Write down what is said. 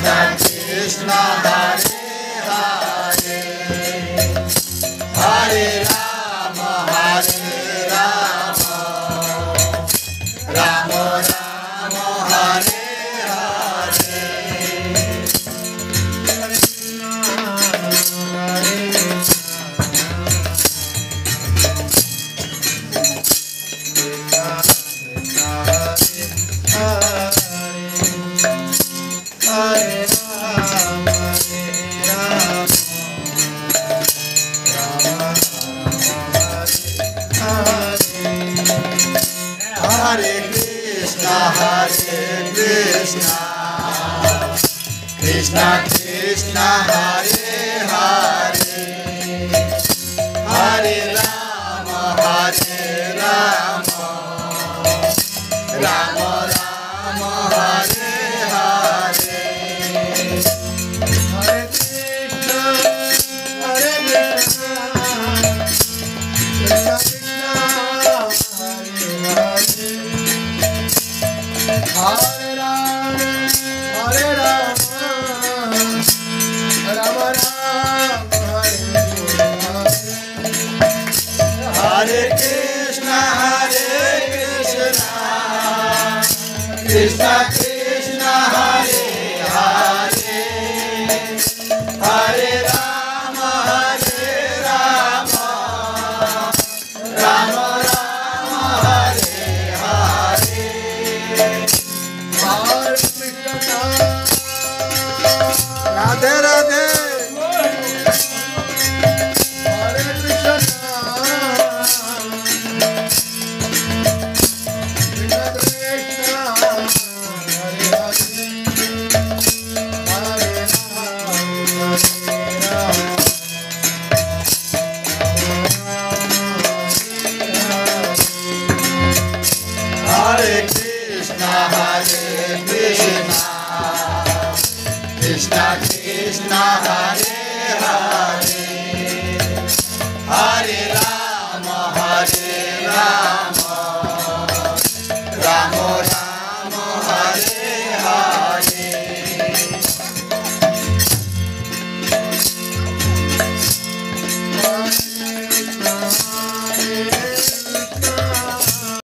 Krishna Hare Hare Hare Rama Rama Rama Hare Hare Hare Krishna Krishna Krishna Hare Hare Hare Rama Rama Rama Hare Hare Hare Krishna Krishna Krishna Hare Rama Rama Rama Hare Krishna Krishna Krishna Hare Hare Hare Rama Rama Rama Hare Hare Radhe Radhe Hare Krishna Hare Krishna Krishna Krishna Hare